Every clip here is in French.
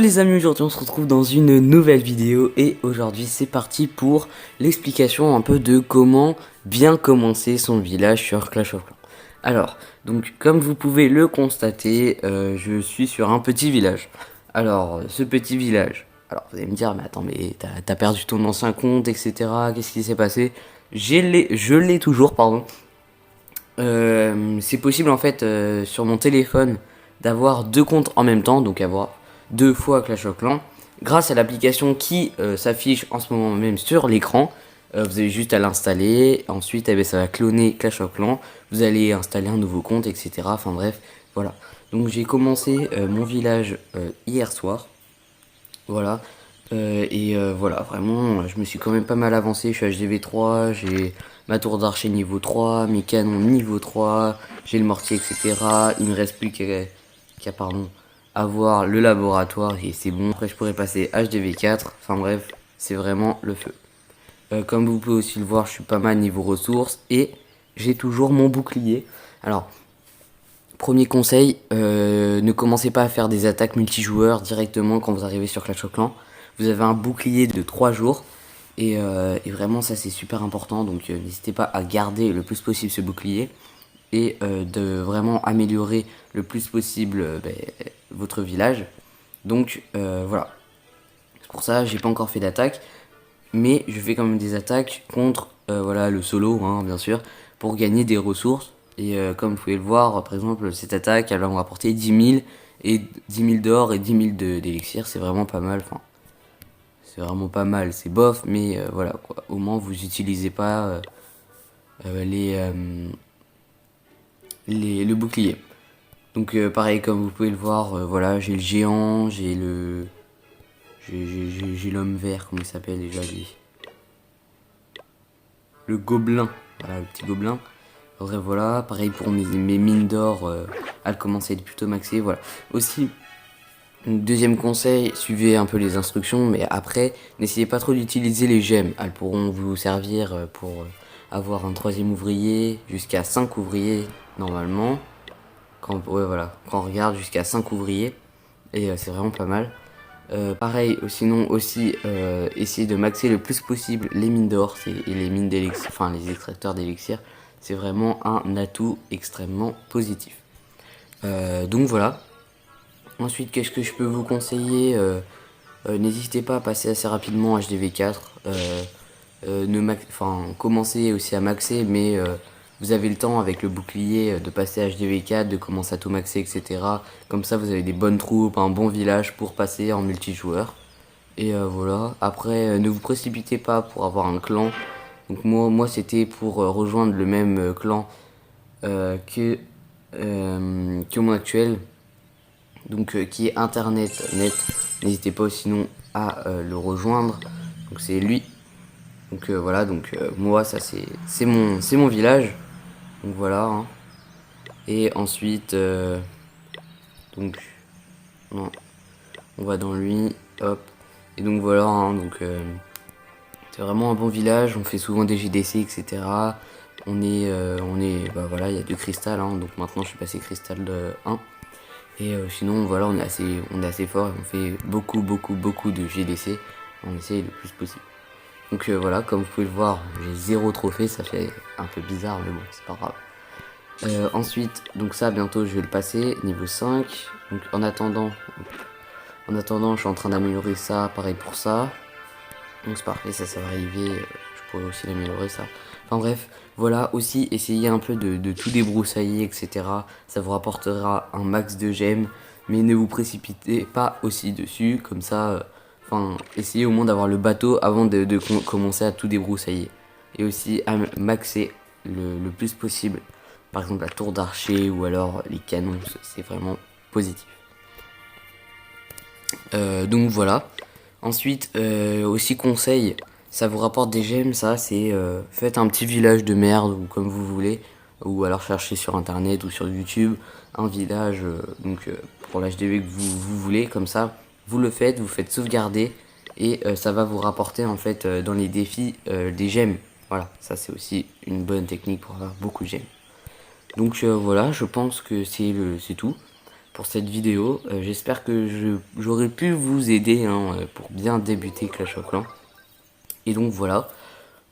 les amis, aujourd'hui on se retrouve dans une nouvelle vidéo et aujourd'hui c'est parti pour l'explication un peu de comment bien commencer son village sur Clash of Clans. Alors, donc comme vous pouvez le constater, je suis sur un petit village. Alors, ce petit village, alors vous allez me dire, mais attends, mais t'as perdu ton ancien compte, etc. Qu'est-ce qui s'est passé? Je l'ai toujours, pardon. C'est possible en fait sur mon téléphone d'avoir deux comptes en même temps, donc avoir deux fois Clash of Clans, grâce à l'application qui s'affiche en ce moment même sur l'écran. Vous avez juste à l'installer, ensuite eh bien, ça va cloner Clash of Clans, vous allez installer un nouveau compte, etc. Enfin bref, voilà. Donc j'ai commencé mon village hier soir, voilà. Voilà, vraiment, je me suis quand même pas mal avancé. Je suis HDV3, j'ai ma tour d'archer niveau 3, mes canons niveau 3, j'ai le mortier, etc. Il me reste plus qu'à pardon, avoir le laboratoire et c'est bon. Après, je pourrais passer HDV4. Enfin bref, c'est vraiment le feu. Comme vous pouvez aussi le voir, je suis pas mal niveau ressources et j'ai toujours mon bouclier. Alors, premier conseil, ne commencez pas à faire des attaques multijoueurs directement quand vous arrivez sur Clash of Clans. Vous avez un bouclier de 3 jours et vraiment ça c'est super important. Donc n'hésitez pas à garder le plus possible ce bouclier et de vraiment améliorer le plus possible votre village. Donc voilà, c'est pour ça j'ai pas encore fait d'attaque, mais je fais quand même des attaques contre voilà, le solo, hein, bien sûr, pour gagner des ressources. Et comme vous pouvez le voir, par exemple, cette attaque, elle va me rapporter 10 000 et 10 000 d'or et 10 000 d'élixir. C'est vraiment pas mal. Enfin, c'est vraiment pas mal. C'est bof, mais voilà quoi. Au moins, vous utilisez pas le bouclier. Donc, pareil, comme vous pouvez le voir, voilà, j'ai le géant, j'ai le. J'ai l'homme vert, comment il s'appelle déjà lui? Le gobelin, voilà, le petit gobelin. Après voilà, pareil pour mes mines d'or, elles commencent à être plutôt maxées, voilà. Aussi, deuxième conseil, suivez un peu les instructions, mais après, n'essayez pas trop d'utiliser les gemmes. Elles pourront vous servir pour avoir un troisième ouvrier, jusqu'à 5 ouvriers normalement. Ouais, voilà, quand on regarde jusqu'à 5 ouvriers, et c'est vraiment pas mal. Pareil, sinon aussi, essayez de maxer le plus possible les mines d'or et les mines d'élixir, enfin les extracteurs d'élixir. C'est vraiment un atout extrêmement positif. Donc voilà. Ensuite, qu'est-ce que je peux vous conseiller? N'hésitez pas à passer assez rapidement HDV4. Commencez aussi à maxer, mais vous avez le temps avec le bouclier de passer HDV4, de commencer à tout maxer, etc. Comme ça, vous avez des bonnes troupes, un bon village pour passer en multijoueur. Et voilà. Après, ne vous précipitez pas pour avoir un clan. Donc moi c'était pour rejoindre le même clan que mon actuel. Donc qui est Internet Net. N'hésitez pas sinon à le rejoindre. Donc c'est lui. Donc voilà, donc moi ça c'est mon village. Donc voilà. Hein. Et ensuite donc non, on va dans lui, hop. Et donc voilà, hein, donc c'est vraiment un bon village, on fait souvent des JDC, etc. Bah voilà, il y a 2 cristal, hein, donc maintenant je suis passé cristal de 1. Et sinon, voilà, on est assez fort et on fait beaucoup de GDC. On essaye le plus possible. Donc voilà, comme vous pouvez le voir, j'ai 0 trophée, ça fait un peu bizarre, mais bon, c'est pas grave. Ensuite, donc ça, bientôt, je vais le passer, niveau 5. Donc en attendant, je suis en train d'améliorer ça, pareil pour ça. Donc c'est parfait, ça va arriver, je pourrais aussi l'améliorer ça. Enfin bref, voilà, aussi essayez un peu de tout débroussailler, etc. Ça vous rapportera un max de gemmes, mais ne vous précipitez pas aussi dessus, comme ça, essayez au moins d'avoir le bateau avant de commencer à tout débroussailler. Et aussi à maxer le plus possible, par exemple la tour d'archer ou alors les canons, c'est vraiment positif. Donc voilà. Ensuite, aussi conseil, ça vous rapporte des gemmes, ça, c'est faites un petit village de merde ou comme vous voulez, ou alors cherchez sur internet ou sur YouTube un village pour l'HDV que vous voulez, comme ça, vous le faites, vous faites sauvegarder et ça va vous rapporter en fait dans les défis des gemmes. Voilà, ça c'est aussi une bonne technique pour avoir beaucoup de gemmes. Donc voilà, je pense que c'est tout. pour cette vidéo. J'espère que j'aurais pu vous aider hein, pour bien débuter Clash of Clans. Et donc voilà.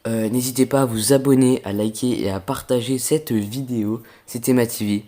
N'hésitez pas à vous abonner, à liker et à partager cette vidéo. C'était MaTV.